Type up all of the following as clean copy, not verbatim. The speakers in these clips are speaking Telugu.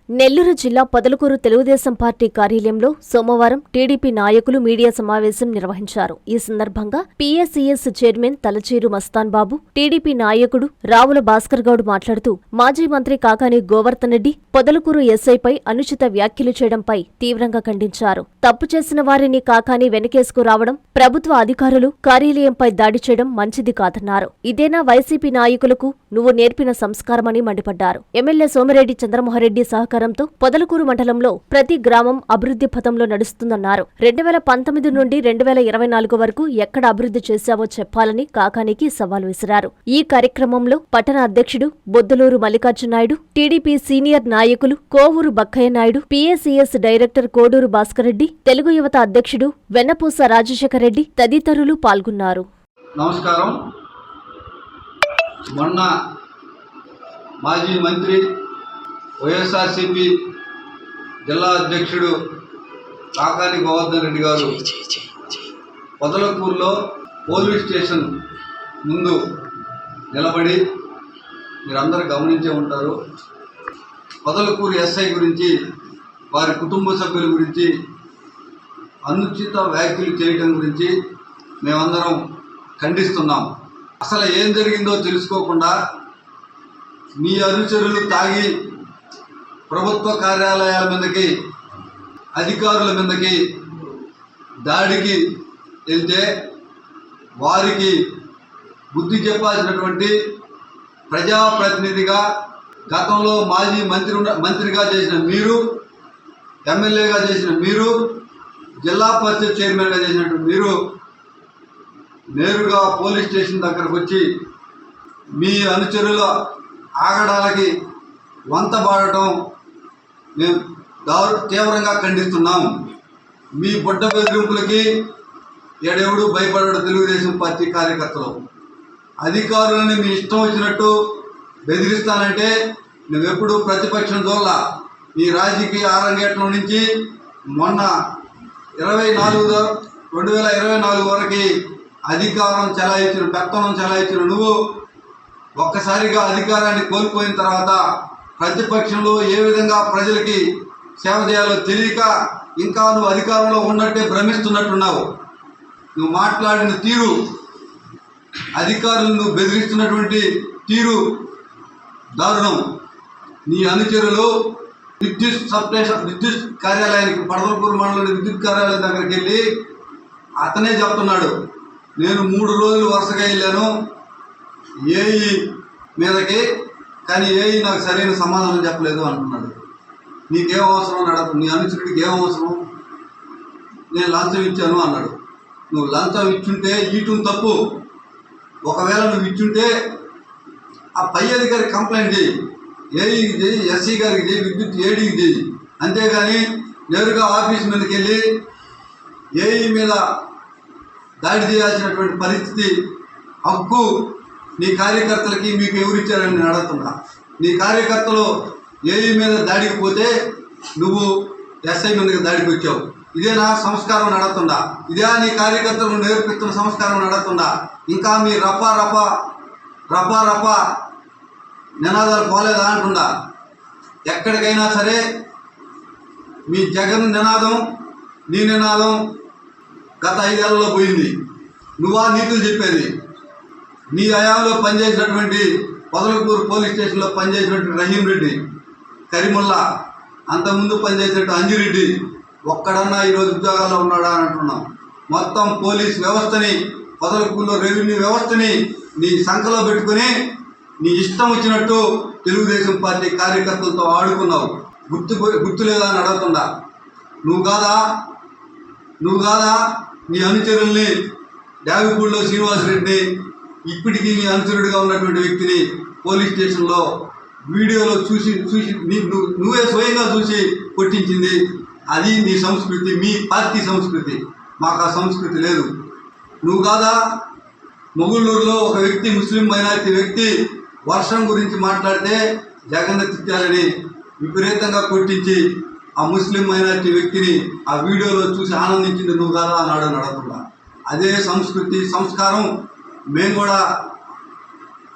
నెల్లూరు జిల్లా పొదలకూరు తెలుగుదేశం పార్టీ కార్యాలయంలో సోమవారం టీడీపీ నాయకులు మీడియా సమావేశం నిర్వహించారు. ఈ సందర్భంగా పీఎస్ఈఎస్ చైర్మన్ తలచేరు మస్తాన్ బాబు, టీడీపీ నాయకుడు రావుల భాస్కర్ గౌడ్ మాట్లాడుతూ మాజీ మంత్రి కాకాని గోవర్ధన్ రెడ్డి పొదలకూరు ఎస్ఐపై అనుచిత వ్యాఖ్యలు చేయడంపై తీవ్రంగా ఖండించారు. తప్పు చేసిన వారిని కాకాని వెనకేసుకు రావడం, ప్రభుత్వ అధికారులు కార్యాలయంపై దాడి చేయడం మంచిది కాదన్నారు. ఇదేనా వైసీపీ నాయకులకు నువ్వు నేర్పిన సంస్కారమని మండిపడ్డారు. ఎమ్మెల్యే సోమిరెడ్డి చంద్రమోహన్రెడ్డి సహకారంతో పొదలకూరు మండలంలో ప్రతి గ్రామం అభివృద్ధి పథంలో నడుస్తుందన్నారు. 2019 నుండి 2024 వరకు ఎక్కడ అభివృద్ధి చేశావో చెప్పాలని కాకానికి సవాల్ విసిరారు. ఈ కార్యక్రమంలో పట్టణ అధ్యక్షుడు బొద్దులూరు మల్లికార్జునాయుడు, టీడీపీ సీనియర్ నాయకులు కోవూరు బక్కయ్య నాయుడు, పీఎస్ఈఎస్ డైరెక్టర్ కోడూరు భాస్కర్ రెడ్డి, తెలుగు యువత అధ్యక్షుడు వెన్నపూస రాజశేఖర్ రెడ్డి తదితరులు పాల్గొన్నారు. నమస్కారం. మొన్న మాజీ మంత్రి వైఎస్ఆర్సీపీ జిల్లా అధ్యక్షుడు కాకాని గోవర్ధన్ రెడ్డి గారు పొదలకూరులో పోలీస్ స్టేషన్ ముందు నిలబడి, మీరందరూ గమనించే ఉంటారు, పొదలకూరు ఎస్ఐ గురించి, వారి కుటుంబ సభ్యుల గురించి అనుచిత వ్యాఖ్యలు చేయడం గురించి మేమందరం ఖండిస్తున్నాం. అసలు ఏం జరిగిందో తెలుసుకోకుండా మీ అనుచరులు తాగి ప్రభుత్వ కార్యాలయాల మీదకి, అధికారుల మీదకి దాడికి వెళ్తే వారికి బుద్ధి చెప్పాల్సినటువంటి ప్రజాప్రతినిధిగా, గతంలో మాజీ మంత్రిగా చేసిన మీరు, ఎమ్మెల్యేగా చేసిన మీరు, జిల్లా పరిషత్ చైర్మన్గా చేసినటువంటి మీరు నేరుగా పోలీస్ స్టేషన్ దగ్గరకు వచ్చి మీ అనుచరుల ఆగడాలకి వంతబాడటం మేము తీవ్రంగా ఖండిస్తున్నాం. మీ బుడ్డ బెదిరింపులకి ఏడెవడు భయపడడు తెలుగుదేశం పార్టీ కార్యకర్తలు. అధికారులని మీ ఇష్టం వచ్చినట్టు బెదిరిస్తానంటే నువ్వెప్పుడు ప్రతిపక్షం చూడాల. ఈ రాజకీయ ఆరంగేట్నం నుంచి మొన్న 2024 వరకు అధికారం చెలాయించిన, పెత్తనం చెలాయించిన నువ్వు ఒక్కసారిగా అధికారాన్ని కోల్పోయిన తర్వాత ప్రతిపక్షంలో ఏ విధంగా ప్రజలకి సేవ చేయాలో తెలియక ఇంకా నువ్వు అధికారంలో ఉన్నట్టే భ్రమిస్తున్నట్టున్నావు. నువ్వు మాట్లాడిన తీరు, అధికారులను బెదిరిస్తున్నటువంటి తీరు దారుణం. నీ అనుచరులు విద్యుత్ కార్యాలయానికి, పొదలకూరు మండలంలోని విద్యుత్ కార్యాలయం దగ్గరికి వెళ్ళి అతనే చెప్తున్నాడు, నేను 3 రోజులు వరుసగా వెళ్ళాను ఏఈ మీదకి, కానీ ఏఈ నాకు సరైన సమాధానం చెప్పలేదు అంటున్నాడు. నీకేం అవసరం అన్నాడు, నీ అనుచరుడికి ఏం అవసరం, నేను లంచం ఇచ్చాను అన్నాడు. నువ్వు లంచం ఇచ్చుంటే ఈటం తప్పు. ఒకవేళ నువ్వు ఇచ్చుంటే ఆ పై అధికారికి కంప్లైంట్ చేయి, ఏఈకి చేయి, ఎస్సీ గారికి చేయి, విద్యుత్ ఏడీకి చేయి. అంతేగాని నేరుగా ఆఫీస్ మీదకి వెళ్ళి ఏఈ మీద దాడి చేయాల్సినటువంటి పరిస్థితి, హక్కు నీ కార్యకర్తలకి మీకు ఎవరిచ్చారని నేను అడుగుతున్నా. నీ కార్యకర్తలు ఏఈ మీద దాడికి పోతే నువ్వు ఎస్ఐ మీదకి దాడికి వచ్చావు. ఇదేనా సంస్కారం నడుతుందా? ఇదే నీ కార్యకర్తలు నేర్పిస్తున్న సంస్కారం నడుతుందా? ఇంకా మీ రపా నినాదాలు పోలేదా అంటుందా? ఎక్కడికైనా సరే మీ జగన్ నినాదం, నీ నినాదం గత 5 ఏళ్లలో పోయింది. నువ్వా నీతులు చెప్పేది? నీ హయాంలో పనిచేసినటువంటి పొదలకూరు పోలీస్ స్టేషన్లో పనిచేసినటువంటి రహీం రెడ్డి, కరీముల్లా, అంతకుముందు పనిచేసినట్టు అంజిరెడ్డి ఒక్కడన్నా ఈరోజు ఉద్యోగాల్లో ఉన్నాడా అని అంటున్నాం. మొత్తం పోలీస్ వ్యవస్థని, పొదలకూరులో రెవెన్యూ వ్యవస్థని నీ సంఖలో పెట్టుకుని నీ ఇష్టం వచ్చినట్టు తెలుగుదేశం పార్టీ కార్యకర్తలతో ఆడుకున్నావు. గుర్తు లేదా అని అడుగుతుందా? నువ్వు కాదా నీ అనుచరుల్ని, డావిపూడిలో శ్రీనివాసరెడ్డిని, ఇప్పటికీ నీ అనుచరుడిగా ఉన్నటువంటి వ్యక్తిని పోలీస్ స్టేషన్లో వీడియోలో చూసి నువ్వే స్వయంగా చూసి కొట్టించింది. అది నీ సంస్కృతి, మీ పార్టీ సంస్కృతి. మాకు ఆ సంస్కృతి లేదు. నువ్వు కాదా మొగుళ్ళూరులో ఒక వ్యక్తి, ముస్లిం మైనారిటీ వ్యక్తి వర్షం గురించి మాట్లాడితే జగన్ తిట్టాలని విపరీతంగా కొట్టించి ఆ ముస్లిం మైనారిటీ వ్యక్తిని ఆ వీడియోలో చూసి ఆనందించింది నువ్వు కాదా అన్నాడు అని అడుగుతున్నా. అదే సంస్కృతి, సంస్కారం మేము కూడా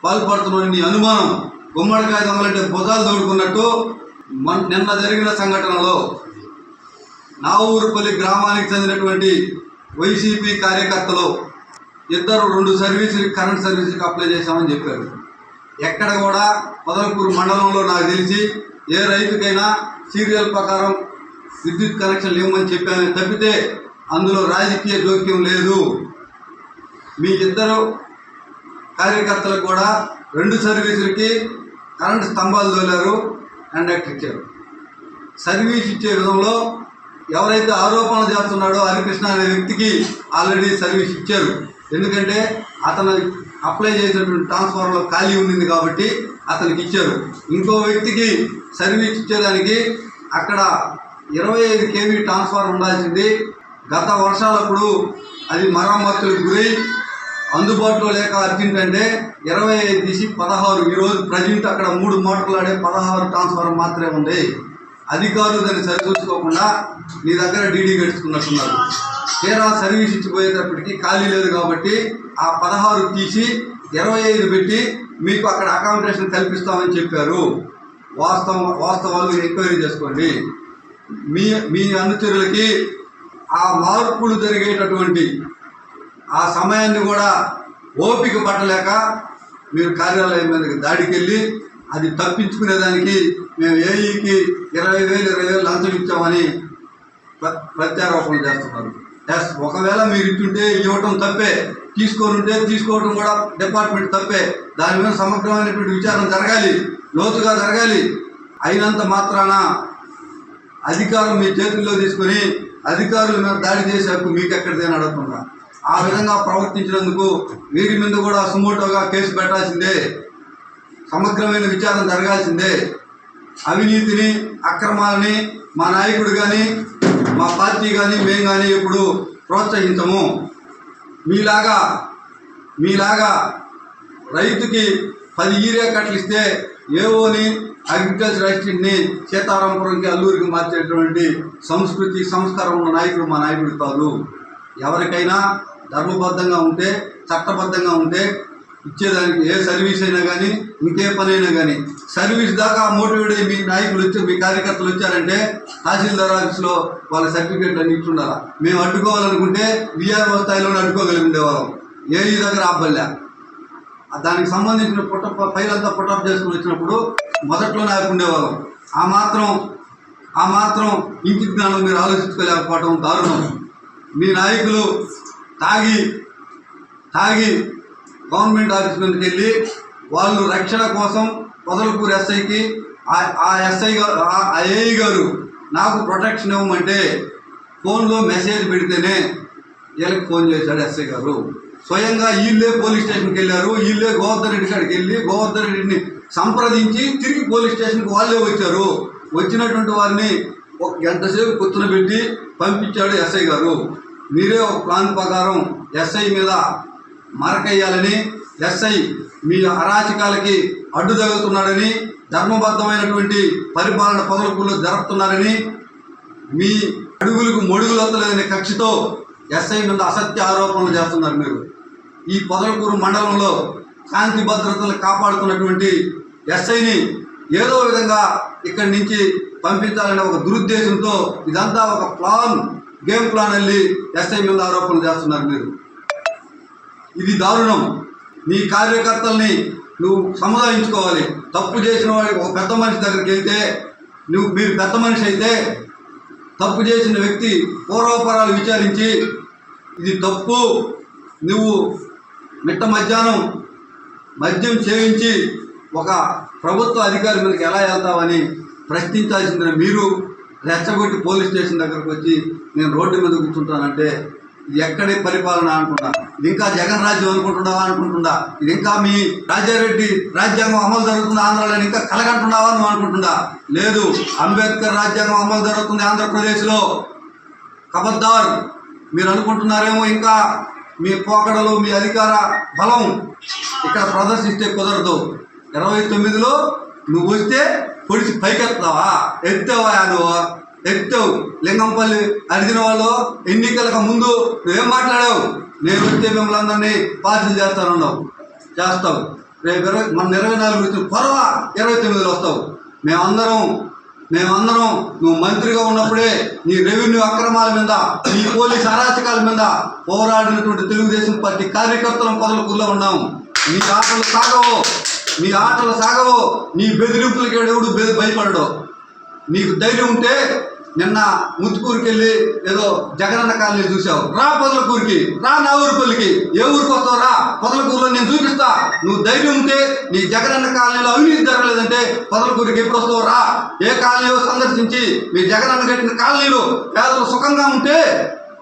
పాల్పడుతున్నాం. నీ అనుమానం గుమ్మడికాయ దొంగలంటే బుధాలు తోడుకున్నట్టు నిన్న జరిగిన సంఘటనలో నావూరుపల్లి గ్రామానికి చెందినటువంటి వైసీపీ కార్యకర్తలు ఇద్దరు 2 సర్వీసులు కరెంట్ సర్వీసులకు అప్లై చేశామని చెప్పారు. ఎక్కడ కూడా పొదలకూరు మండలంలో నాకు తెలిసి ఏ రైతుకైనా సీరియల్ ప్రకారం విద్యుత్ కనెక్షన్లు ఇవ్వమని చెప్పామని తప్పితే అందులో రాజకీయ జోక్యం లేదు. మీ ఇద్దరు కార్యకర్తలకు కూడా 2 సర్వీసులకి కరెంటు స్తంభాలు తోలారు, కండక్టర్ ఇచ్చారు. సర్వీస్ ఇచ్చే విధంలో ఎవరైతే ఆరోపణలు చేస్తున్నాడో హరికృష్ణ అనే వ్యక్తికి ఆల్రెడీ సర్వీస్ ఇచ్చారు. ఎందుకంటే అతను అప్లై చేసినటువంటి ట్రాన్స్ఫార్మర్లో ఖాళీ ఉండింది కాబట్టి అతనికి ఇచ్చారు. ఇంకో వ్యక్తికి సర్వీస్ ఇచ్చేదానికి అక్కడ 25 kV ట్రాన్స్ఫార్మర్ ఉండాల్సింది. గత వర్షాలప్పుడు అది మరమ్మతులకు గురై అందుబాటులో లేక అర్జెంట్ అంటే 25 తీసి 16, ఈరోజు ప్రజెంట్ అక్కడ 3 మోటార్లు ఆడే 16 ట్రాన్స్ఫార్మర్ మాత్రమే ఉంది. అధికారులు దాన్ని సరిచూసుకోకుండా మీ దగ్గర డీడీ గడుచుకున్నట్టున్నారు. తీరా సర్వీస్ ఇచ్చిపోయేటప్పటికి ఖాళీ లేదు కాబట్టి ఆ 16 తీసి 25 పెట్టి మీకు అక్కడ అకామిడేషన్ కల్పిస్తామని చెప్పారు. వాస్తవాలు ఎంక్వైరీ చేసుకోండి. మీ అనుచరులకి ఆ మార్పులు జరిగేటటువంటి ఆ సమయాన్ని కూడా ఓపిక పట్టలేక మీరు కార్యాలయం మీదకి దాడికి వెళ్ళి అది తప్పించుకునేదానికి మేము ఏఈకి 20,000 లంచం ఇచ్చామని ప్రత్యారోపణలు చేస్తున్నారు. ఒకవేళ మీరు ఇచ్చుంటే ఇవ్వటం తప్పే, తీసుకోనుంటే తీసుకోవటం కూడా డిపార్ట్మెంట్ తప్పే. దాని మీద సమగ్రమైనటువంటి విచారణ జరగాలి, లోతుగా జరగాలి. అయినంత మాత్రాన అధికారం మీ చేతుల్లో తీసుకొని అధికారుల మీద దాడి చేసే హక్కు మీకు ఎక్కడిదేని అడుగుతున్నా. ఆ విధంగా ప్రవర్తించినందుకు వీరి మీద కూడా సుమోటోగా కేసు పెట్టాల్సిందే, సమగ్రమైన విచారణ జరగాల్సిందే. అవినీతిని, అక్రమాలని మా నాయకుడు కానీ మా పార్టీ కానీ మేము కానీ ఎప్పుడు ప్రోత్సహించము. మీలాగా రైతుకి 10 యూరియా కట్టలు ఇస్తే ఏవోని అగ్రికల్చర్ అసిస్టెంట్ని సీతారాంపురంకి అల్లూరికి మార్చేటువంటి సంస్కృతి సంస్కారం ఉన్న నాయకుడు మా నాయకుడు కాదు. ఎవరికైనా ధర్మబద్ధంగా ఉంటే, చట్టబద్ధంగా ఉంటే ఇచ్చేదానికి ఏ సర్వీస్ అయినా కానీ ఇంకే పని అయినా కానీ సర్వీస్ దాకా మోటివేట్ అయ్యి మీ నాయకులు వచ్చి మీ కార్యకర్తలు వచ్చారంటే తహసీల్దార్ ఆఫీస్లో వాళ్ళ సర్టిఫికేట్లు అన్ని ఇచ్చుండాలా. మేము అడ్డుకోవాలనుకుంటే విఆర్ఓ స్థాయిలోనే అడ్డుకోగలిగి ఉండేవాళ్ళం. ఏఈ దగ్గర ఆపల్లా. దానికి సంబంధించిన ఫైల్ అంతా పుట్టప్ చేసుకుని వచ్చినప్పుడు మొదట్లోనే ఆపుకుండేవాళ్ళం. ఆ మాత్రం ఇంటి జ్ఞానం మీరు ఆలోచించుకోలేకపోవడం దారుణం. మీ నాయకులు తాగి గవర్నమెంట్ ఆఫీస్ మీదకి వెళ్ళి వాళ్ళు రక్షణ కోసం పొదలకూరు ఎస్ఐకి ఆ ఎస్ఐ గారు ఆ ఏఈ గారు నాకు ప్రొటెక్షన్ ఇవ్వమంటే ఫోన్లో మెసేజ్ పెడితేనే వీళ్ళకి ఫోన్ చేశాడు ఎస్ఐ గారు. స్వయంగా వీళ్ళే పోలీస్ స్టేషన్కి వెళ్ళారు. వీళ్ళే గోవర్ధన్ రెడ్డి కాడికి వెళ్ళి గోవర్ధన్ రెడ్డిని సంప్రదించి తిరిగి పోలీస్ స్టేషన్కి వాళ్ళే వచ్చారు. వచ్చినటువంటి వారిని ఒక గంట సేపు కూర్చునబెట్టి పంపించాడు ఎస్ఐ గారు. మీరే ఒక ప్లాన్ ప్రకారం ఎస్ఐ మీద మరకయ్యాలని, ఎస్ఐ మీ అరాచకాలకి అడ్డు తగులుతున్నాడని, ధర్మబద్ధమైనటువంటి పరిపాలన పొదలకూరులో జరుపుతున్నారని, మీ అడుగులకు మొడుగులు వస్తలేదనే కక్షతో ఎస్ఐ మీద అసత్య ఆరోపణలు చేస్తున్నారు. మీరు ఈ పొదలకూరు మండలంలో శాంతి భద్రతలు కాపాడుతున్నటువంటి ఎస్ఐని ఏదో విధంగా ఇక్కడి నుంచి పంపించాలనే ఒక దురుద్దేశంతో ఇదంతా ఒక గేమ్ ప్లాన్ వెళ్ళి ఎస్ఐ మీద ఆరోపణలు చేస్తున్నారు మీరు. ఇది దారుణం. నీ కార్యకర్తల్ని నువ్వు సముదాయించుకోవాలి. తప్పు చేసిన వాడికి ఒక పెద్ద మనిషి దగ్గరికి వెళ్తే మీరు పెద్ద మనిషి అయితే తప్పు చేసిన వ్యక్తి పూర్వపరాలు విచారించి ఇది తప్పు, నువ్వు మిట్ట మధ్యాహ్నం మద్యం సేవించి ఒక ప్రభుత్వ అధికారి మీదకి ఎలా వెళ్తావని ప్రశ్నించాల్సిందిన మీరు రెచ్చగొట్టి పోలీస్ స్టేషన్ దగ్గరకు వచ్చి నేను రోడ్డు మీద కూర్చుంటానంటే ఇది ఎక్కడి పరిపాలన అనుకుంటా? ఇది ఇంకా జగన్ రాజ్యం అనుకుంటుందా? ఇది ఇంకా మీ రాజారెడ్డి రాజ్యాంగం అమలు జరుగుతుంది ఆంధ్రాలో ఇంకా కలగంటున్నావా నువ్వు అనుకుంటుందా? లేదు, అంబేద్కర్ రాజ్యాంగం అమలు జరుగుతుంది ఆంధ్రప్రదేశ్లో. ఖబర్దార్. మీరు అనుకుంటున్నారేమో ఇంకా మీ పోకడలు, మీ అధికార బలం ఇక్కడ ప్రదర్శిస్తే కుదరదు. 29లో నువ్వు వస్తే పొడిచి పైకెత్తావా? ఎత్తావా? నువ్వు ఎత్తావు. లింగంపల్లి అడిగిన వాళ్ళు ఎన్నికలకు ముందు నువ్వేం మాట్లాడావు? నేను వస్తే మిమ్మల్ని అందరినీ పార్టీలు చేస్తావు. రేపు మన 24 వచ్చిన పొరవ 29లో వస్తావు. మేమందరం మేమందరం నువ్వు మంత్రిగా ఉన్నప్పుడే నీ రెవెన్యూ అక్రమాల మీద, నీ పోలీస్ అరాచకాల మీద పోరాడినటువంటి తెలుగుదేశం పార్టీ కార్యకర్తలం పొదలకూరులో ఉన్నాము. నీ ఆటలు సాగవు, నీ బెదిరింపులకి ఎవడు భయపడడు. నీకు ధైర్యం ఉంటే నిన్న ముత్తుకూరుకి వెళ్ళి ఏదో జగనన్న కాలనీ చూసావు, రా పొదలకూరుకి, రా నా ఊరుపల్లికి. ఏ ఊరికి వస్తావు రా, పొదలకూరులో నేను చూపిస్తా. నువ్వు ధైర్యం ఉంటే నీ జగనన్న కాలనీలో అవినీతి జరగలేదంటే పొదలకూరుకి ఎప్పుడు వస్తావు రా. ఏ కాలనీలో సందర్శించి మీ జగనన్న కట్టిన కాలనీలు పేదలు సుఖంగా ఉంటే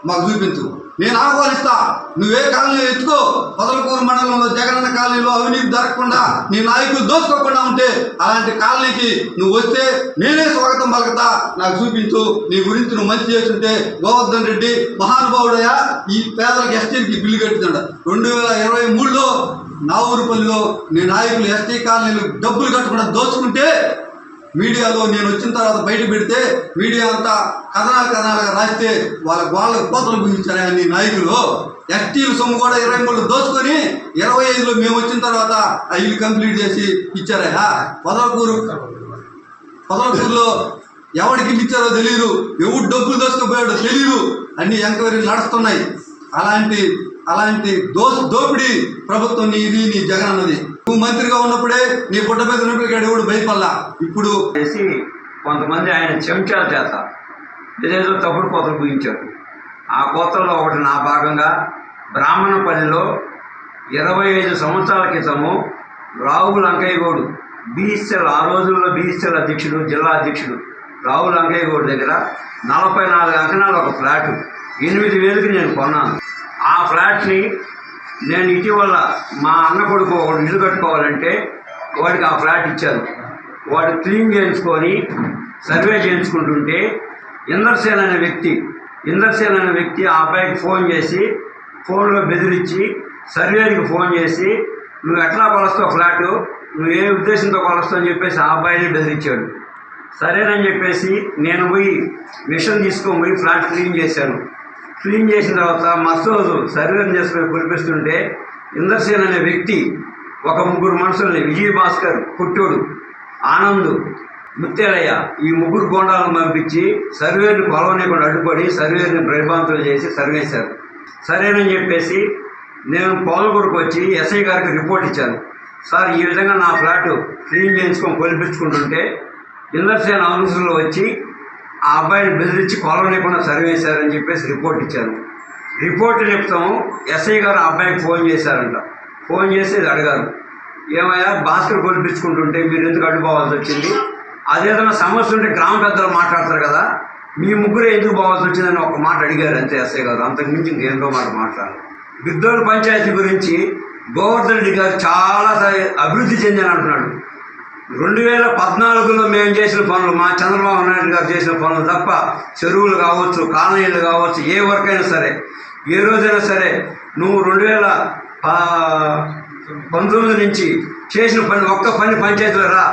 మాకు చూపించు, నేను ఆహ్వానిస్తా. నువ్వే కాలనీ ఎత్తుకో, పొదలకూరు మండలంలో జగనన్న కాలనీలో అవినీతి జరగకుండా నీ నాయకులు దోచుకోకుండా ఉంటే అలాంటి కాలనీకి నువ్వు వస్తే నేనే స్వాగతం పలుకుతా. నాకు చూపించు, నీ గురించి నువ్వు మంచి చేస్తుంటే. గోవర్ధన్ రెడ్డి మహానుభావుడయా, ఈ పేదలకు ఎస్టీలకి బిల్లు కట్టిందంట 2023లో నావూరుపల్లిలో నీ నాయకులు ఎస్టీ కాలనీలు డబ్బులు కట్టకుండా దోచుకుంటే మీడియాలో నేను వచ్చిన తర్వాత బయట పెడితే మీడియా అంతా కథనాలుగా రాస్తే వాళ్ళకు కోతలు గురించారా నీ నాయకులు. ఎస్టీల సొమ్ము కూడా 23 దోచుకొని 25లో మేము వచ్చిన తర్వాత ఇల్లు కంప్లీట్ చేసి ఇచ్చారా. పొదలకూరులో ఎవరికి ఇచ్చారో తెలియదు, ఎవరు డబ్బులు దోచుకుపోయాడో తెలియదు. అన్ని ఎంక్వైరీలు నడుస్తున్నాయి. అలాంటి దోపిడీ ప్రభుత్వం నీ జగన్ అన్నది. నువ్వు మంత్రిగా ఉన్నప్పుడే నీ పుట్ట మీద ఉన్నప్పుడు ఎవడు భయపడలా. ఇప్పుడు కొంతమంది ఆయన చెంచాల చేత ఏదేదో తప్పుడు కోతలు పూయించారు. ఆ కోతల్లో ఒకటి నా భాగంగా బ్రాహ్మణపల్లిలో 25 సంవత్సరాల క్రితము రావు లంకయ్యగౌడు బీఎస్ఎల్, ఆ రోజుల్లో బీఎస్ఎల్ అధ్యక్షుడు, జిల్లా అధ్యక్షుడు రావు లంకయ్యగౌడు దగ్గర 44 అంకణాలు ఒక ఫ్లాటు 8,000కి నేను కొన్నాను. ఆ ఫ్లాట్ని నేను ఇటీవల మా అన్న కొడుకు ఒకటి ఇల్లు కట్టుకోవాలంటే వాడికి ఆ ఫ్లాట్ ఇచ్చారు. వాడు క్లీన్ చేయించుకొని సర్వే చేయించుకుంటుంటే ఇందర్సేన్ అనే వ్యక్తి ఆ అబ్బాయికి ఫోన్ చేసి, ఫోన్లో బెదిరించి సర్వేకి ఫోన్ చేసి, నువ్వు ఎట్లా కొలుస్తావు ఫ్లాటు, నువ్వు ఏ ఉద్దేశంతో కొలుస్తావు అని చెప్పేసి ఆ అబ్బాయిని బెదిరించాడు. సరేనని చెప్పేసి నేను పోయి మిషన్ తీసుకొని పోయి ఫ్లాట్ క్లీన్ చేశాను. క్లీన్ చేసిన తర్వాత మస్తోజు సర్వేని చేసుకొని కురిపిస్తుంటే ఇందర్సేన్ అనే వ్యక్తి ఒక 3 మనుషుల్ని, విజయ్ భాస్కర్, పుట్టోడు, ఆనంద్, ముత్తేలయ్య, ఈ 3 గోండాలను పంపించి సర్వేని కొలవనీయకుండా అడ్డుపడి సర్వేని భయభ్రాంతులు చేసి సర్వేశారు. సరేనని చెప్పేసి నేను పొదలకూరుకు వచ్చి ఎస్ఐ గారికి రిపోర్ట్ ఇచ్చాను. సార్, ఈ విధంగా నా ఫ్లాటు క్లీన్ చేయించుకొని కొలిపించుకుంటుంటే ఇందర్సేన్ అనుసరులు వచ్చి ఆ అబ్బాయిని బెదిరించి కొలవనీయకుండా సర్వేశారని చెప్పేసి రిపోర్ట్ ఇచ్చాను. రిపోర్ట్ చెప్తాము ఎస్ఐ గారు ఆ అబ్బాయికి ఫోన్ చేశారంట. ఫోన్ చేసి అడిగారు, ఏమయ్యా భాస్కర్ కొలిపించుకుంటుంటే మీరు ఎందుకు అడ్డుపోవాల్సి వచ్చింది, అదేదైనా సమస్య ఉంటే గ్రామ పెద్దలు మాట్లాడతారు కదా, మీ ముగ్గురే ఎందుకు పోవాల్సి వచ్చిందని ఒక మాట అడిగారు అంతే ఎస్ఐ గారు. అంతకుమించి ఇంకేంటో మాట మాట్లాడారు. బిద్దోలు పంచాయతీ గురించి గోవర్ధన్ రెడ్డి గారు చాలా అభివృద్ధి చెందని అంటున్నాడు. 2014లో మేము చేసిన పనులు, మా చంద్రబాబు నాయుడు గారు చేసిన పనులు తప్ప చెరువులు కావచ్చు, కాలనీలు కావచ్చు, ఏ వర్క్ అయినా సరే, ఏ రోజైనా సరే నువ్వు 2019 నుంచి చేసిన పని ఒక్క పని పంచాయతీలో రా,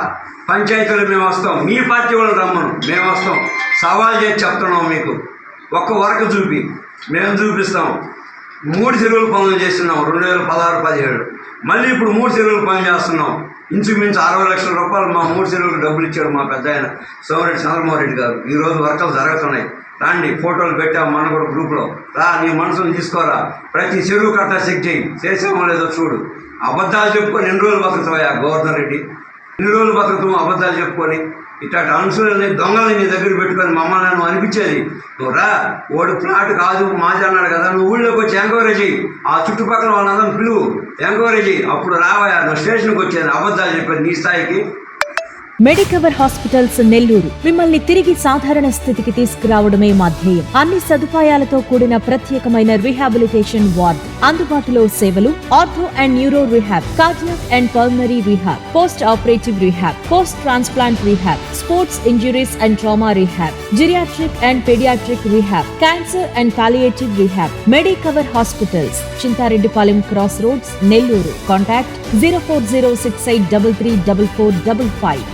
పంచాయతీలో మేము వస్తాం, మీ పార్టీ వాళ్ళు రమ్మను, మేము వస్తాం, సవాల్ చేసి చెప్తున్నాం. మీకు ఒక్క వర్క్ చూపి మేము చూపిస్తాం. 3 చెరువుల పనులు చేస్తున్నాం 2016-17. మళ్ళీ ఇప్పుడు 3 చెరువుల పనులు చేస్తున్నాం. ఇంచుమించు 60 లక్షల రూపాయలు మా 3 చెరువులకు డబ్బులు ఇచ్చాడు మా పెద్ద ఆయన సోమిరెడ్డి చంద్రమోహన్ రెడ్డి గారు. ఈరోజు వర్కలు జరుగుతున్నాయి. రాండి, ఫోటోలు పెట్టాము మన కూడా గ్రూప్లో. రా, నీ మనసును తీసుకోరా, ప్రతి చెరువు కట్టా చెక్ చేయి, చేసామో లేదో చూడు. అబద్ధాలు చెప్పుకొని ఎన్ని రోజులు బతుకుతావా గోవర్ధన్ రెడ్డి, ఎన్ని రోజులు బతుకుతాము అబద్ధాలు చెప్పుకొని? ఇట్లాంటి అనుసరులని దొంగలని నీ దగ్గర పెట్టుకొని మమ్మల్ని నువ్వు అనిపించేది. నువ్వు రా, ఓడి ఫ్లాట్ కాదు మాజీ అన్నాడు కదా, నువ్వు ఊళ్ళోకి వచ్చి ఎంక్వైరీ చేయి, ఆ చుట్టుపక్కల వాళ్ళందరూ పిలువు, ఎంక్వైరీ చేయి, అప్పుడు రావా నువ్వు స్టేషన్కి వచ్చేది అబద్ధాలు చెప్పేది నీ స్థాయికి. మెడికవర్ హాస్పిటల్స్ నెల్లూరు మిమ్మల్ని తిరిగి సాధారణ స్థితికి తీసుకురావడమే మా ధ్యేయం. అన్ని సదుపాయాలతో కూడిన ప్రత్యేకమైన రీహాబిలిటేషన్ వార్డ్, అందుబాటులో సేవలు ortho and neuro rehab, cardiac and pulmonary rehab, post operative rehab, post transplant rehab, sports injuries and trauma rehab, geriatric and paediatric rehab, cancer and palliative rehab. Medicover hospitals, Chintareddypalem cross roads, Nellore. Contact 04068334455.